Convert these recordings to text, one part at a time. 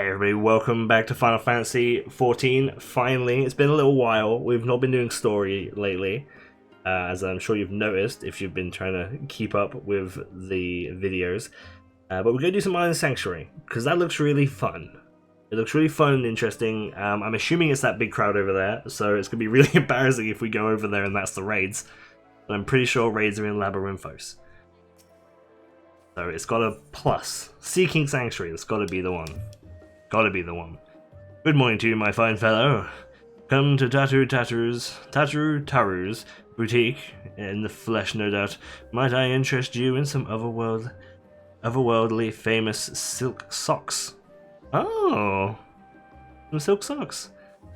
Hey everybody, welcome back to Final Fantasy XIV. Finally, it's been a little while. We've not been doing story lately, as I'm sure you've noticed if you've been trying to keep up with the videos. But we're going to do some Island Sanctuary, because that looks really fun. It looks really fun and interesting. I'm assuming it's that big crowd over there, so it's going to be really embarrassing if we go over there and that's the raids. But I'm pretty sure raids are in Labyrinthos. So it's got a plus. Seeking Sanctuary, that's got to be the one. Gotta be the one. Good morning to you, my fine fellow. Come to Taru's boutique, in the flesh, no doubt. Might I interest you in some otherworldly famous silk socks? Oh, some silk socks.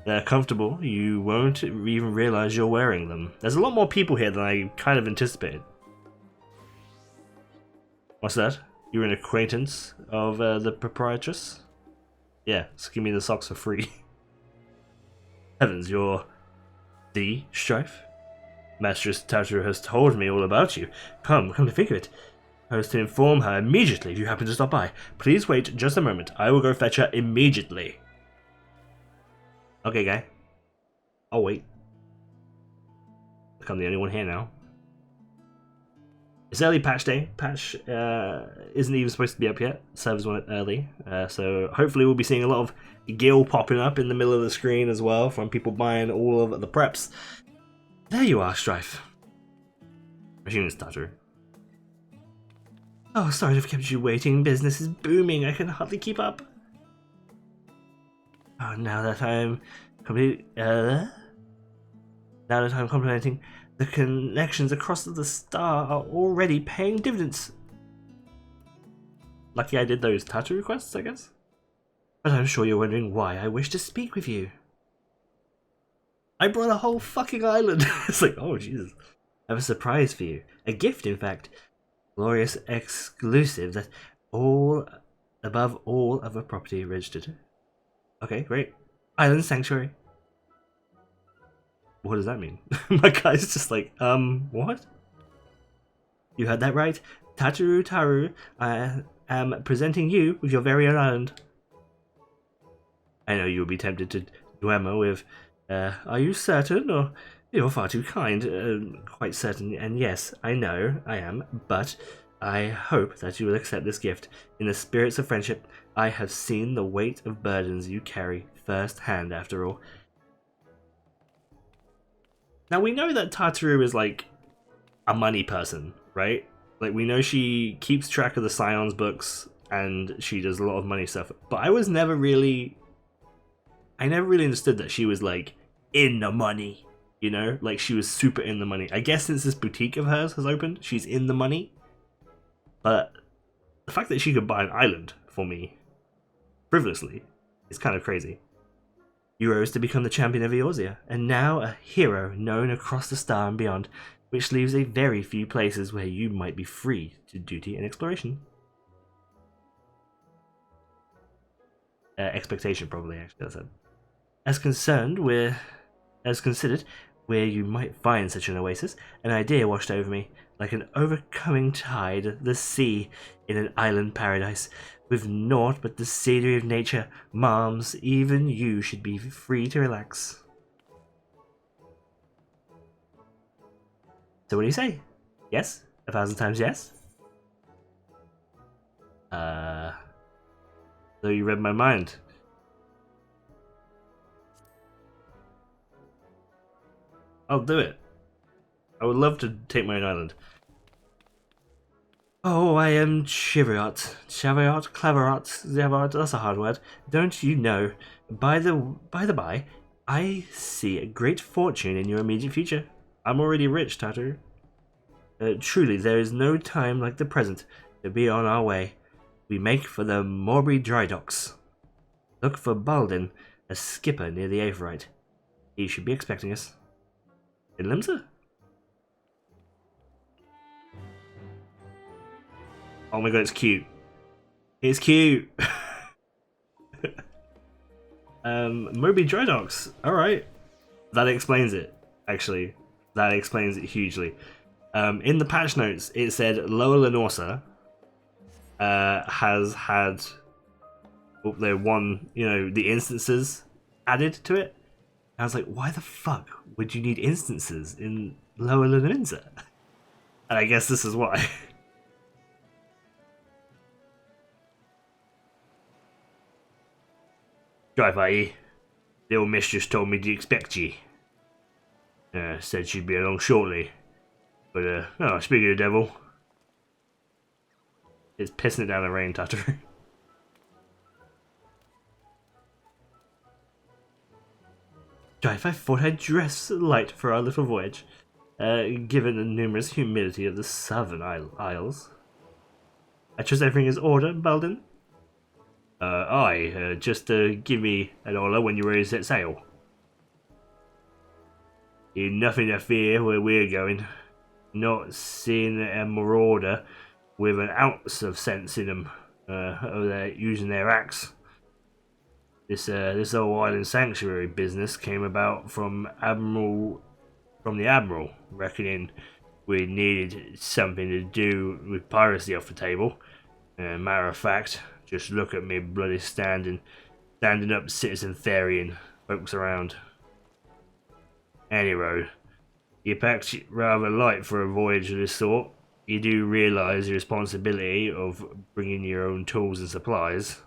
They're comfortable. You won't even realize you're wearing them. There's a lot more people here than I kind of anticipated. What's that? You're an acquaintance of the proprietress? Yeah, just give me the socks for free. Heavens, you're the Strife? Mistress Tataru has told me all about you. Come to think of it. I was to inform her immediately if you happen to stop by. Please wait just a moment. I will go fetch her immediately. Okay, guy. I'll wait. Look, I'm the only one here now. It's early patch day. Patch isn't even supposed to be up yet. Servers went early. So hopefully we'll be seeing a lot of gil popping up in the middle of the screen as well from people buying all of the preps. There you are, Strife. Machine starter. Oh, sorry to have kept you waiting. Business is booming. I can hardly keep up. Oh, now that I'm complimenting, the connections across the star are already paying dividends. Lucky I did those tattoo requests, I guess. But I'm sure you're wondering why I wish to speak with you. I brought a whole fucking island. It's like, oh Jesus. I have a surprise for you. A gift, in fact. Glorious exclusive that above all other property registered. Okay, great. Island Sanctuary. What does that mean? My guy's just like, what? You heard that right. Taru, I am presenting you with your very own island. I know you will be tempted to dwemer with, are you certain? Or you're far too kind. Quite certain, and yes, I know I am, but I hope that you will accept this gift. In the spirits of friendship, I have seen the weight of burdens you carry firsthand, after all. Now, we know that Tataru is, like, a money person, right? Like, we know she keeps track of the Scions books, and she does a lot of money stuff. But I never really understood that she was, like, in the money, you know? Like, she was super in the money. I guess since this boutique of hers has opened, she's in the money. But the fact that she could buy an island for me, frivolously, is kind of crazy. You rose to become the champion of Eorzea, and now a hero known across the star and beyond, which leaves a very few places where you might be free to duty and exploration. Expectation, probably, actually, that's it. As considered where you might find such an oasis, an idea washed over me, like an overcoming tide, the sea in an island paradise. With naught but the scenery of nature, moms, even you should be free to relax. So what do you say? Yes? 1,000 times yes? So you read my mind. I'll do it. I would love to take my own island. Oh, I am Chariot, Cleverot, that's a hard word. Don't you know? By the by, I see a great fortune in your immediate future. I'm already rich, Tataru. Truly, there is no time like the present to be on our way. We make for the Morbury dry docks. Look for Baldin, a skipper near the Aetheryte. He should be expecting us. In Limsa? Oh my god, it's cute. It's cute. Moby Dry Docks. Alright. That explains it, actually. That explains it hugely. In the patch notes, it said Lower Lenorsa has had they won, the instances added to it. And I was like, why the fuck would you need instances in Lower Leninza? And I guess this is why. Drive, IE. The old mistress told me to expect ye. Said she'd be along shortly. But, speaking of the devil. It's pissing it down the rain, Tataru. Drive, I thought I'd dress light for our little voyage, given the numerous humidity of the southern isles. I trust everything is order, Belden? Aye, just give me an order when you're ready to set sail. You've nothing to fear where we're going. Not seeing a marauder with an ounce of sense in them, they're using their axe. This whole island sanctuary business came about from the Admiral, reckoning we needed something to do with piracy off the table. Matter of fact, just look at me bloody standing up citizen ferrying folks around. Anyway, you packed rather light for a voyage of this sort. You do realise the responsibility of bringing your own tools and supplies.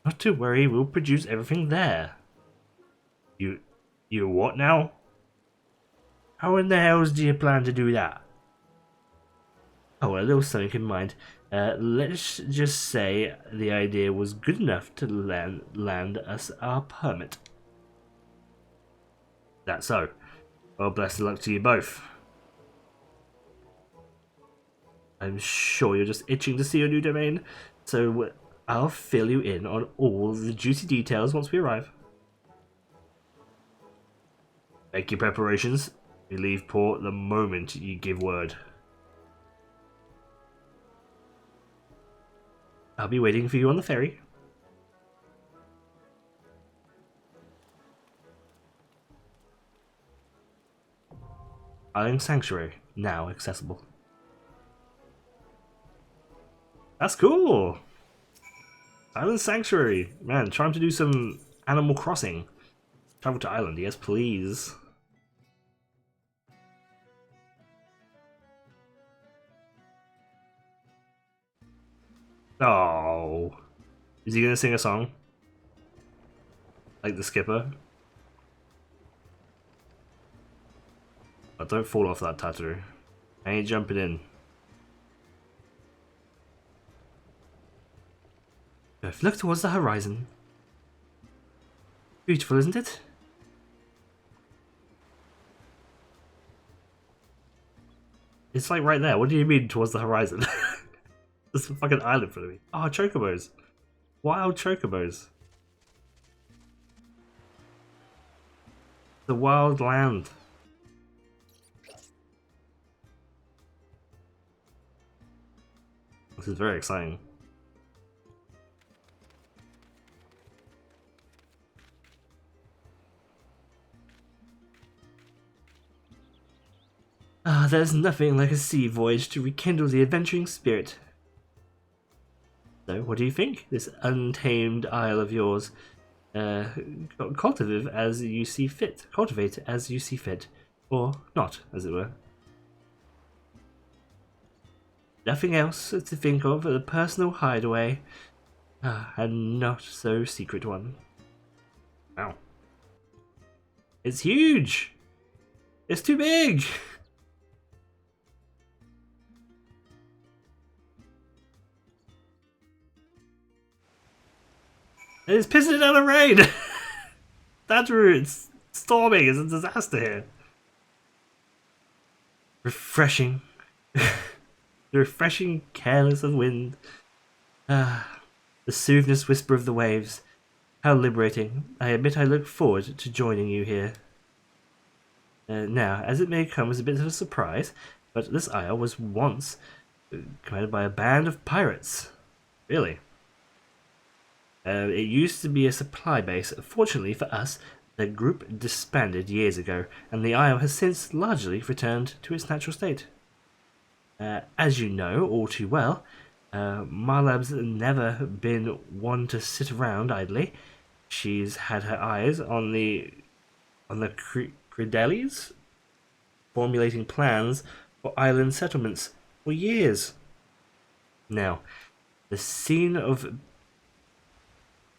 Not to worry, we'll produce everything there. You what now? How in the hells do you plan to do that? Oh, a little something in mind. Let's just say the idea was good enough to land us our permit. That's so. Well, blessed luck to you both. I'm sure you're just itching to see your new domain, so I'll fill you in on all the juicy details once we arrive. Make your preparations. We leave port the moment you give word. I'll be waiting for you on the ferry. Island Sanctuary, now accessible. That's cool! Island Sanctuary. Man, trying to do some Animal Crossing. Travel to island, yes please. Oh. Is he gonna sing a song? Like the skipper? Oh, don't fall off that tattoo. I ain't jumping in. Look towards the horizon. Beautiful, isn't it? It's like right there. What do you mean towards the horizon? There's a fucking island for me. Oh, chocobos. Wild chocobos. The wild land. This is very exciting. Ah, there's nothing like a sea voyage to rekindle the adventuring spirit. So, what do you think? This untamed isle of yours, cultivate as you see fit, or not, as it were. Nothing else to think of but a personal hideaway, and not so secret one. Wow, it's huge. It's too big. And it's pissing it down the rain! That's rude. It's storming. It's a disaster here. Refreshing. The refreshing careless of wind. The soothness whisper of the waves. How liberating. I admit I look forward to joining you here. Now, as it may come as a bit of a surprise, but this isle was once commanded by a band of pirates. Really? It used to be a supply base. Fortunately for us, the group disbanded years ago, and the isle has since largely returned to its natural state. As you know all too well, Marlab's never been one to sit around idly. She's had her eyes on the Credelis, formulating plans for island settlements for years. Now, the scene of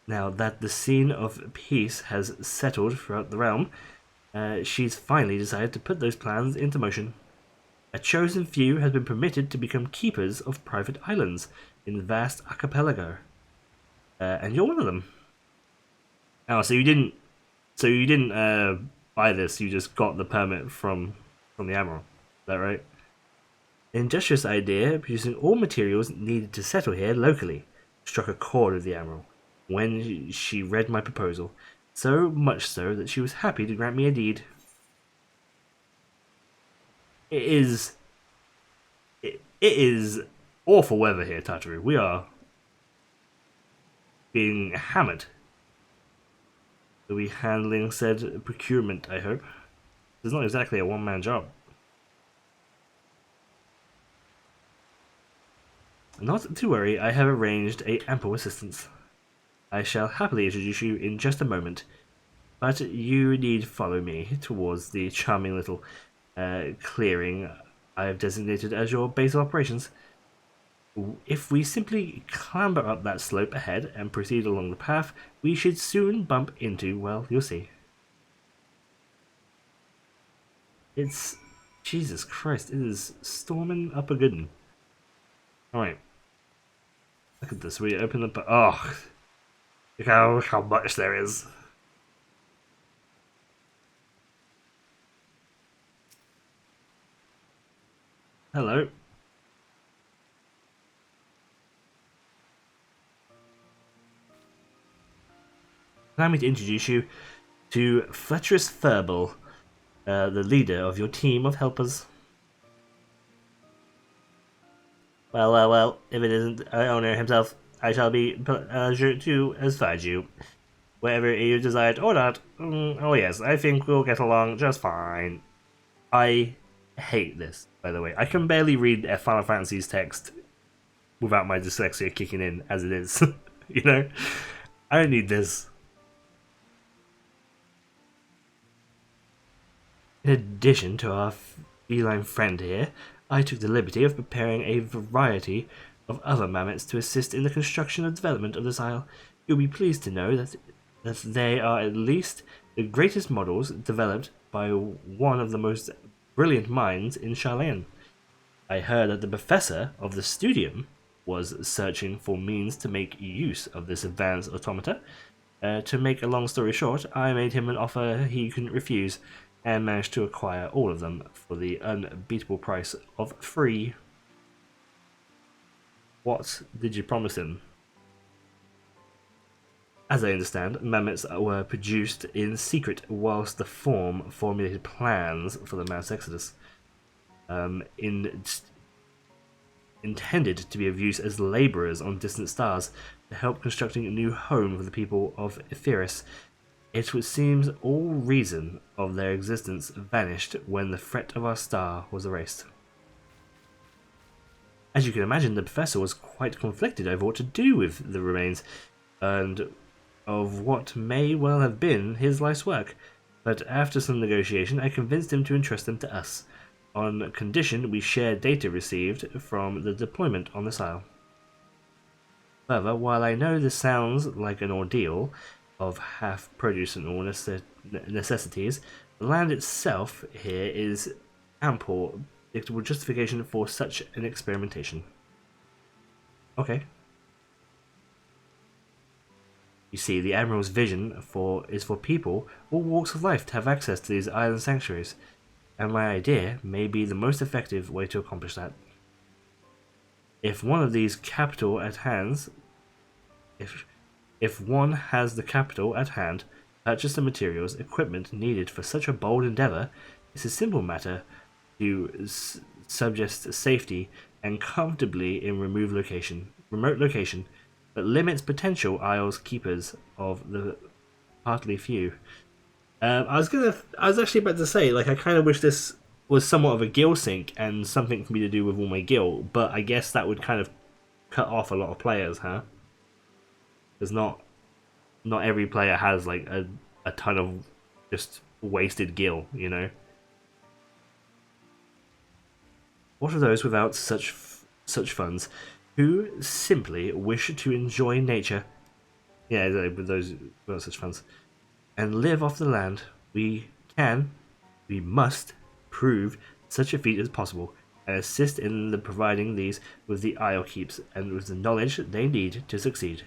now that the scene of peace has settled throughout the realm, she's finally decided to put those plans into motion. A chosen few has been permitted to become keepers of private islands in the vast archipelago, and you're one of them. Oh, so you didn't buy this. You just got the permit from the admiral. Is that right? An industrious idea, producing all materials needed to settle here locally, struck a chord with the admiral when she read my proposal. So much so that she was happy to grant me a deed. It is it is awful weather here, Tartaru. We are being hammered. Will be handling said procurement, I hope. It's not exactly a one-man job. Not to worry, I have arranged a ample assistance. I shall happily introduce you in just a moment, but you need follow me towards the charming little clearing I have designated as your base of operations. If we simply clamber up that slope ahead and proceed along the path, we should soon bump into, well, you'll see. It's... Jesus Christ, it is storming up a good one. Alright. Look at this, we open up... Oh! Look how much there is. Hello. Allow me to introduce you to Fletcherus Furball, the leader of your team of helpers. Well, if it isn't the owner himself, I shall be pleased to advise you. Whatever you desired or not, oh yes, I think we'll get along just fine. I hate this, by the way. I can barely read Final Fantasy's text without my dyslexia kicking in as it is. You know? I don't need this. In addition to our feline friend here, I took the liberty of preparing a variety of other mammoths to assist in the construction and development of this isle. You'll be pleased to know that they are at least the greatest models developed by one of the most brilliant minds in Charlayan. I heard that the professor of the studium was searching for means to make use of this advanced automata. To make a long story short, I made him an offer he couldn't refuse, and managed to acquire all of them for the unbeatable price of 3. What did you promise him? As I understand, mammoths were produced in secret whilst the Form formulated plans for the mass exodus, intended to be of use as labourers on distant stars to help constructing a new home for the people of Epirus. It would seem all reason of their existence vanished when the threat of our star was erased. As you can imagine, the professor was quite conflicted over what to do with the remains, and of what may well have been his life's work, but after some negotiation I convinced him to entrust them to us, on condition we share data received from the deployment on this isle. Further, while I know this sounds like an ordeal of half produce and all necessities, the land itself here is ample predictable justification for such an experimentation. Okay. You see, the Admiral's vision is for people, all walks of life, to have access to these island sanctuaries, and my idea may be the most effective way to accomplish that. If one of these capital at hands, if one has the capital at hand, purchase the materials, equipment needed for such a bold endeavour, it's a simple matter to suggest safety and comfortably in remote location, but limits potential isles keepers of the partly few. I was actually about to say, like, I kind of wish this was somewhat of a gill sync and something for me to do with all my gill, but I guess that would kind of cut off a lot of players, huh? Because not every player has like a ton of just wasted gil, you know. What are those without such funds, who simply wish to enjoy nature? Yeah, with those without such funds, and live off the land. We must prove such a feat as possible, and assist in the providing these with the Isle keeps and with the knowledge they need to succeed.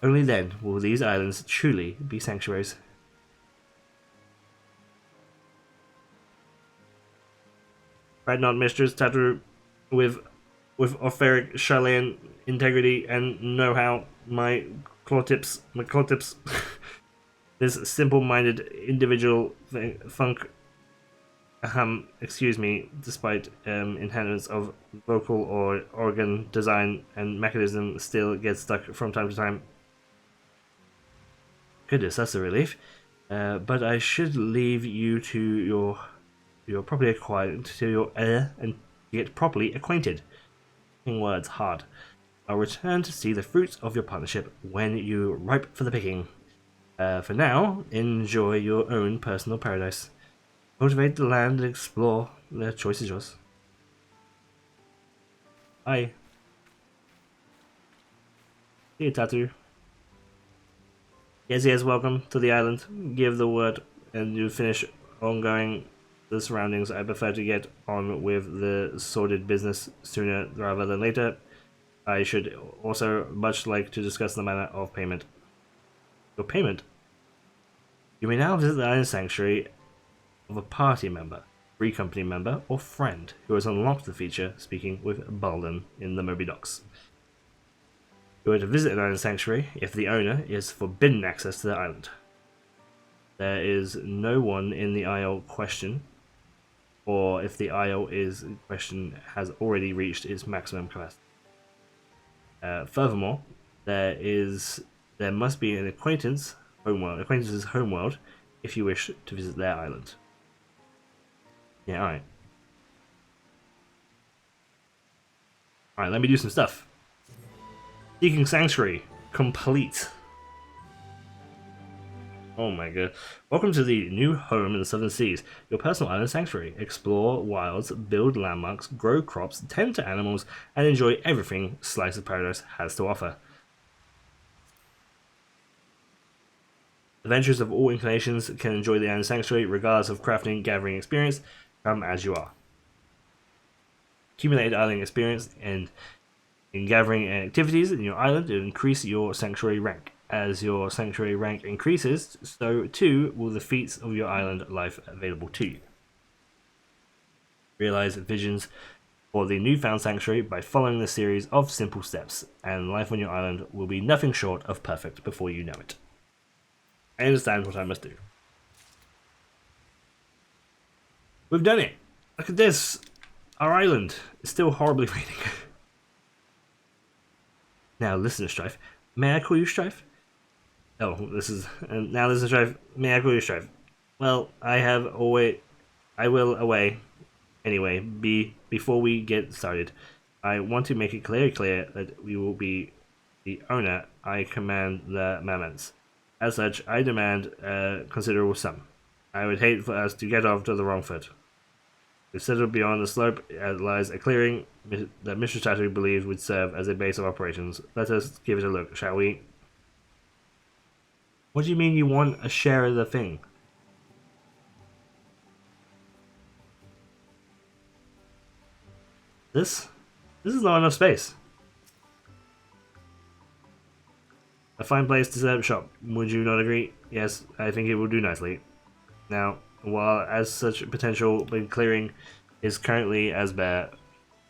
Only then will these islands truly be sanctuaries. Right not, Mistress Tattoo, with Orpheric Charlayan integrity and know-how, my claw tips. This simple-minded individual funk, excuse me, despite inheritance of vocal or organ design and mechanism, still gets stuck from time to time. Goodness, that's a relief. But I should leave you to your properly acquired to your and get properly acquainted. Words hard. I'll return to see the fruits of your partnership when you're ripe for the picking. For now, enjoy your own personal paradise. Cultivate the land and explore. The choice is yours. Bye. See you, Tattoo. Yes, welcome to the island. Give the word and you finish ongoing the surroundings. I prefer to get on with the sordid business sooner rather than later. I should also much like to discuss the manner of payment. Your payment? You may now visit the island sanctuary of a party member, free company member, or friend who has unlocked the feature speaking with Balden in the Moby Docks. You are to visit an island sanctuary if the owner is forbidden access to the island. There is no one in the isle question, or if the isle is in question has already reached its maximum capacity. Furthermore, there must be an acquaintance's homeworld if you wish to visit their island. Yeah, alright. Alright, let me do some stuff. Seeking Sanctuary, complete. Oh my god. Welcome to the new home in the Southern Seas, your personal island sanctuary. Explore wilds, build landmarks, grow crops, tend to animals, and enjoy everything Slice of Paradise has to offer. Adventurers of all inclinations can enjoy the island sanctuary regardless of crafting, gathering experience. Come as you are. Accumulated island experience and in gathering activities in your island to increase your sanctuary rank. As your sanctuary rank increases, so too will the feats of your island life available to you. Realize visions for the newfound sanctuary by following the series of simple steps, and life on your island will be nothing short of perfect before you know it. I understand what I must do. We've done it! Look at this! Our island is still horribly raining. Now listen, Strife. May I call you Strife? Oh, now listen, Strife. May I call you Strife? Well, I will away. Anyway, before we get started, I want to make it clear that we will be the owner. I command the mammoths. As such, I demand a considerable sum. I would hate for us to get off to the wrong foot. Considered beyond the slope lies a clearing that Mr. Tattoo believes would serve as a base of operations. Let us give it a look, shall we? What do you mean you want a share of the thing? This is not enough space. A fine place to set up shop, would you not agree? Yes, I think it will do nicely. Now, while as such potential big clearing is currently as bare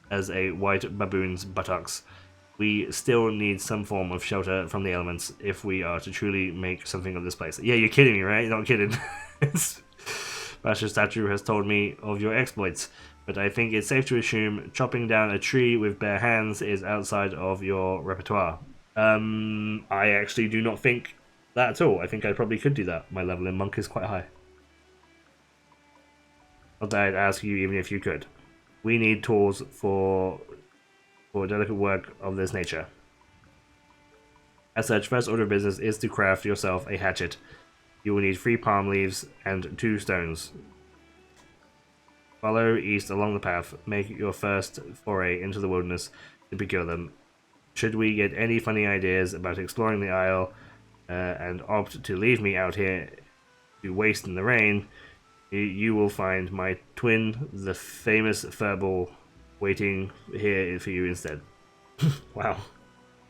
as a white baboon's buttocks, we still need some form of shelter from the elements if we are to truly make something of this place. Yeah, you're kidding me, right? You're not kidding. Master Statue has told me of your exploits, but I think it's safe to assume chopping down a tree with bare hands is outside of your repertoire. I actually do not think that at all. I think I probably could do that. My level in Monk is quite high. Not that I'd ask you even if you could. We need tools for for delicate work of this nature. As such, first order of business is to craft yourself a hatchet. You will need 3 palm leaves and 2 stones. Follow east along the path. Make your first foray into the wilderness to procure them. Should we get any funny ideas about exploring the isle and opt to leave me out here to waste in the rain, you will find my twin, the famous furball, waiting here for you instead. Wow.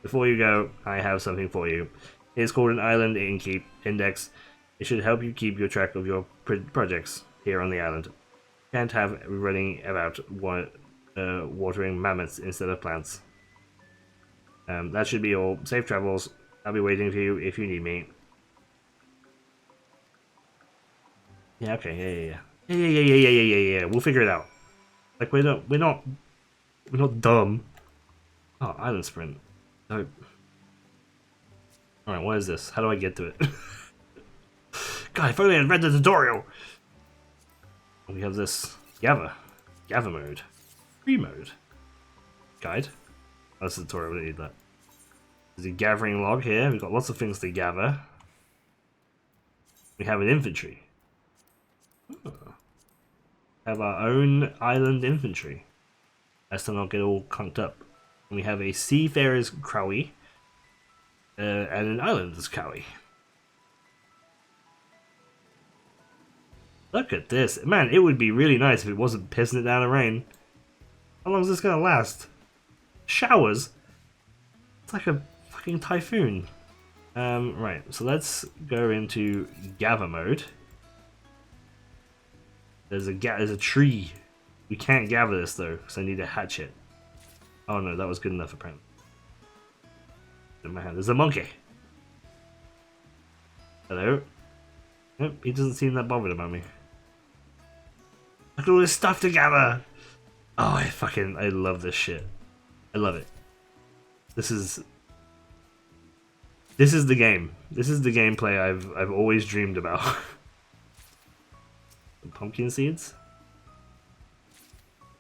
Before you go, I have something for you. It's called an Island Index. It should help you keep your track of your projects here on the island. Can't have running about watering mammoths instead of plants. That should be all. Safe travels. I'll be waiting for you if you need me. Yeah, okay, yeah. We'll figure it out. Like we're not dumb. Oh, island sprint. Dope. Alright, what is this? How do I get to it? God, if only I'd read the tutorial! We have this gather mode. Free mode. Guide. Oh, that's the tutorial, we don't need that. There's a gathering log here, we've got lots of things to gather. We have an infantry. Oh. Have our own island infantry. Let's not get all conked up. And we have a seafarer's Keali and an islander's Keali. Look at this. Man, it would be really nice if it wasn't pissing it down in rain. How long is this gonna last? Showers? It's like a fucking typhoon. Right, so let's go into gather mode. There's a tree. We can't gather this though, because I need a hatchet. Oh no, that was good enough apparently. In my hand, there's a monkey. Hello? Nope, he doesn't seem that bothered about me. Look at all this stuff to gather! Oh, I love this shit. I love it. This is the game. This is the gameplay I've always dreamed about. The pumpkin seeds?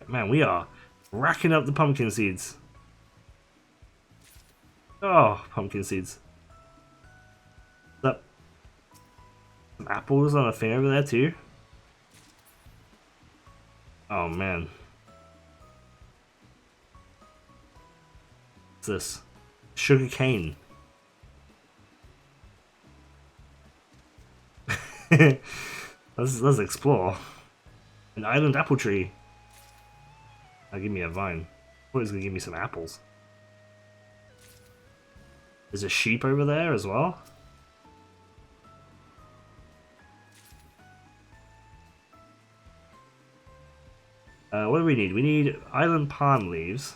Man, we are racking up the pumpkin seeds. Oh, pumpkin seeds. Up. Some apples on a thing over there too. Oh man. What's this? Sugar cane. let's explore. An island apple tree. Now give me a vine. What is gonna give me some apples? There's a sheep over there as well. What do we need? We need island palm leaves.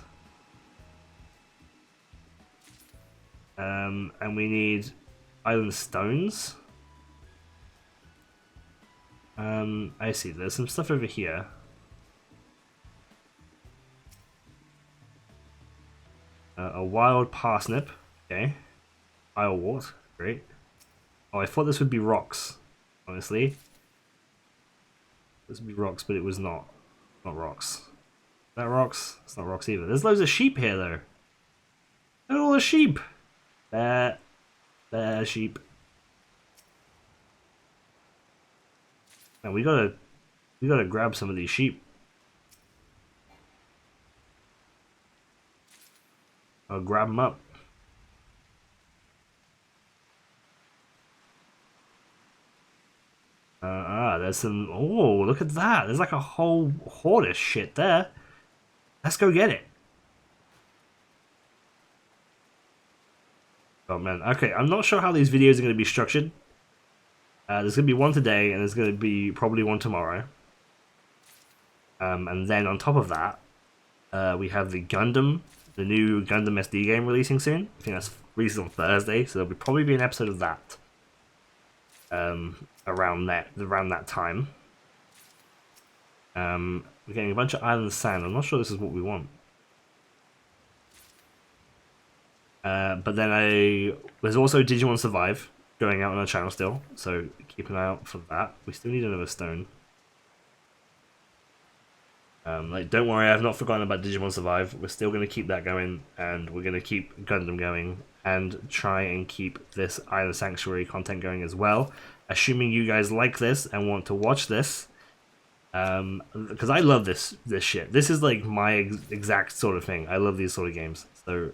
And we need island stones. I see. There's some stuff over here. A wild parsnip. Okay. Islewort. Great. Oh, I thought this would be rocks. Honestly. This would be rocks, but it was not. Not rocks. Is that rocks? It's not rocks either. There's loads of sheep here, though. Look at all the sheep. There sheep. And we gotta grab some of these sheep. I'll grab them up. There's some. Oh, look at that! There's like a whole horde of shit there. Let's go get it. Oh man. Okay, I'm not sure how these videos are going to be structured. There's going to be one today, and there's going to be probably one tomorrow. And then on top of that, we have the Gundam, the new Gundam SD game releasing soon. I think that's released on Thursday, so there'll probably be an episode of that. Around that time. We're getting a bunch of island sand. I'm not sure this is what we want. But then there's also Digimon Survive going out on our channel still, so keep an eye out for that. We still need another stone. Like, don't worry, I've not forgotten about Digimon Survive. We're still going to keep that going, and we're going to keep Gundam going, and try and keep this Island Sanctuary content going as well. Assuming you guys like this and want to watch this, because I love this shit. This is like my exact sort of thing. I love these sort of games. So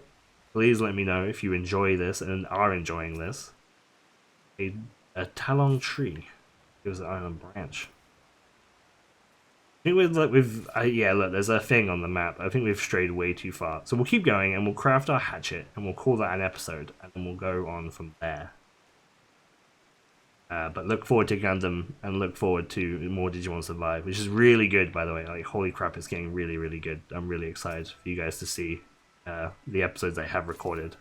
please let me know if you enjoy this and are enjoying this. A Talon tree gives an island branch. I think yeah, look, there's a thing on the map. I think we've strayed way too far. So we'll keep going and we'll craft our hatchet and we'll call that an episode and then we'll go on from there. But look forward to Gundam and look forward to more Digimon Survive, which is really good, by the way. Like, holy crap, it's getting really, really good. I'm really excited for you guys to see the episodes I have recorded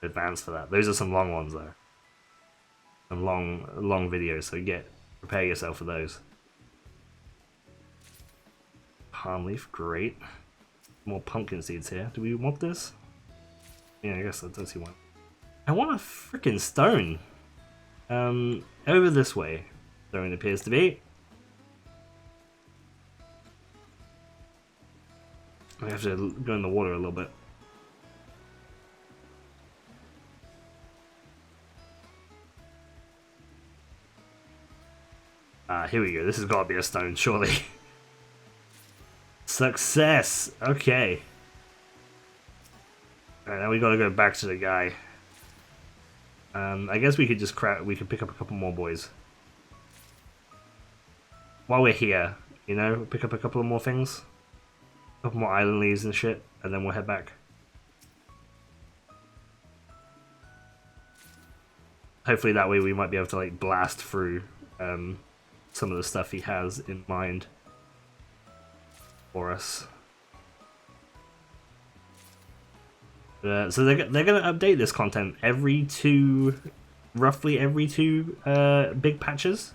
in advance for that. Those are some long ones, though. Some long videos, so prepare yourself for those. Palm leaf, great. More pumpkin seeds here. Do we want this? Yeah, I guess I don't see one. I want a freaking stone. Over this way, stone appears to be. I have to go in the water a little bit. Here we go. This has got to be a stone, surely. Success! Okay. Alright, now we gotta go back to the guy. I guess we could just pick up a couple more boys. While we're here, you know, pick up a couple of more things. A couple more island leaves and shit, and then we'll head back. Hopefully that way we might be able to, like, blast through some of the stuff he has in mind for us. So they're going to update this content roughly every two big patches.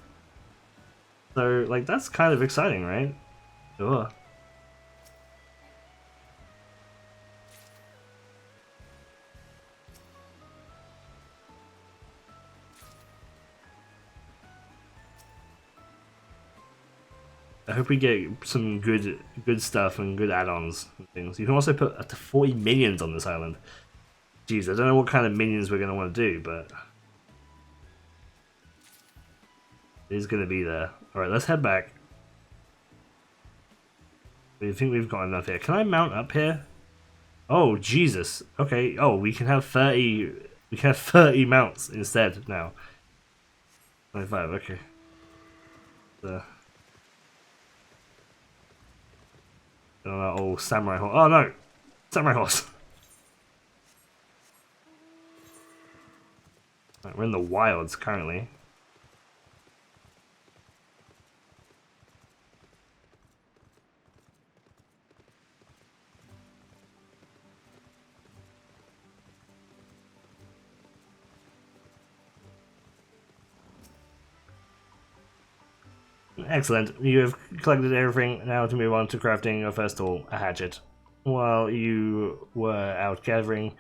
So, like, that's kind of exciting, right? Ugh. I hope we get some good stuff and good add-ons and things. You can also put up to 40 minions on this island. Jeez, I don't know what kind of minions we're going to want to do, but it is going to be there. Alright, let's head back. I think we've got enough here. Can I mount up here? Oh, Jesus. Okay. Oh, we can have 30... We can have 30 mounts instead now. 25, okay. Oh, samurai horse. Oh no! Samurai horse! Right, we're in the wilds currently. Excellent. You have collected everything. Now to move on to crafting your first tool, a hatchet. While you were out gathering,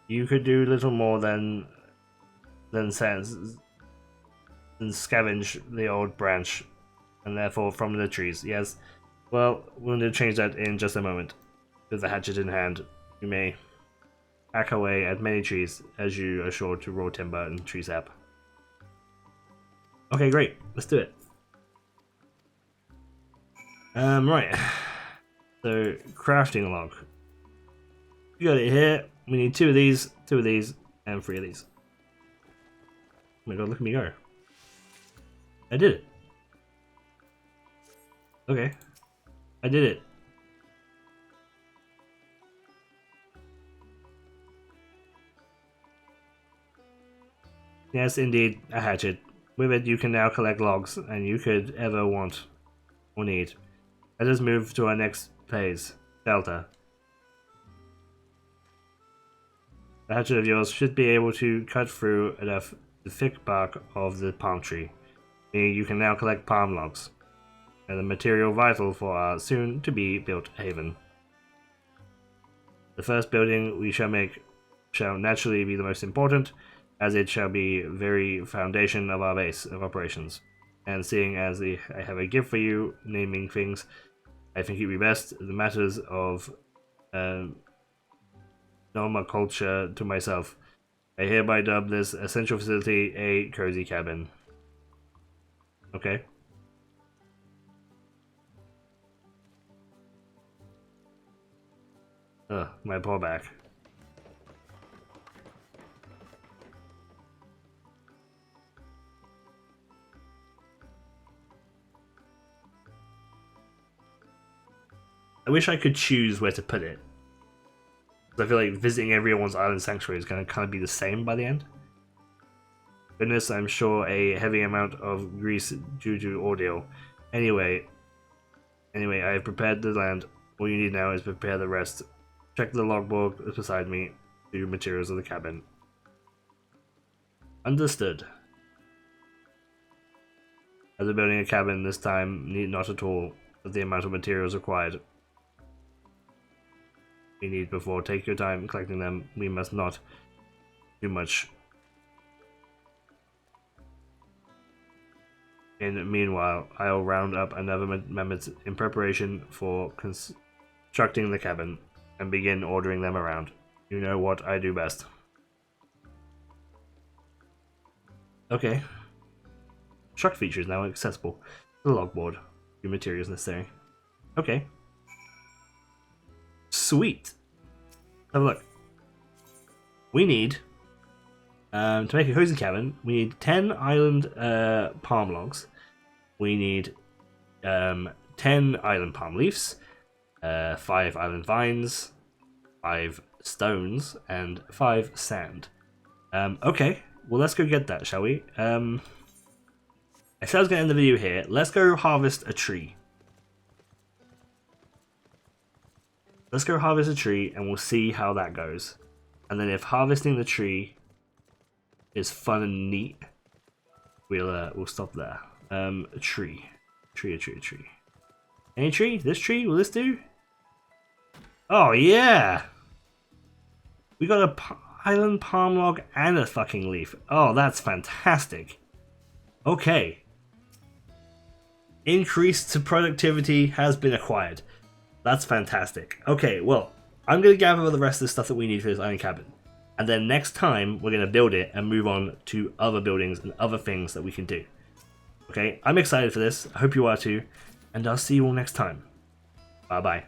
you could do little more than scavenge the old branch, and therefore from the trees. Yes. Well, we're going to change that in just a moment. With the hatchet in hand, you may hack away at many trees as you are sure to raw timber and tree sap. Okay, great. Let's do it. Right. So, crafting log. We got it here. We need 2 of these, 2 of these, and 3 of these. Oh my god, look at me go. I did it. Okay. I did it. Yes, indeed, a hatchet. With it, you can now collect logs, and you could ever want or need. Let us move to our next phase, Delta. The hatchet of yours should be able to cut through enough the thick bark of the palm tree. You can now collect palm logs, and the material vital for our soon-to-be built haven. The first building we shall make shall naturally be the most important, as it shall be the very foundation of our base of operations. And seeing as I have a gift for you, naming things, I think it would be best the matters of normal culture to myself. I hereby dub this essential facility a cozy cabin. Okay. Ugh, my poor back. I wish I could choose where to put it. I feel like visiting everyone's island sanctuary is going to kind of be the same by the end. Goodness, I'm sure a heavy amount of grease due to ordeal. Anyway, I have prepared the land. All you need now is prepare the rest. Check the logbook beside me. Do materials of the cabin. Understood. As we're building a cabin this time, need not at all of the amount of materials required. We need before. Take your time collecting them. We must not do much. Meanwhile, I'll round up another members in preparation for constructing the cabin and begin ordering them around. You know what I do best. Okay. Truck feature is now accessible. The logboard. Your materials necessary. Okay. Sweet. Have a look. We need to make a cozy cabin. We need 10 island palm logs. We need 10 island palm leaves, 5 island vines, 5 stones, and 5 sand. Okay, well let's go get that, shall we? I said I was going to end the video here. Let's go harvest a tree. Let's go harvest a tree and we'll see how that goes. And then if harvesting the tree is fun and neat, we'll stop there. A tree. A tree. Any tree? This tree? Will this do? Oh yeah! We got a island palm log and a fucking leaf. Oh, that's fantastic. Okay. Increased productivity has been acquired. That's fantastic. Okay, well, I'm going to gather the rest of the stuff that we need for this island cabin. And then next time, we're going to build it and move on to other buildings and other things that we can do. Okay, I'm excited for this. I hope you are too. And I'll see you all next time. Bye-bye.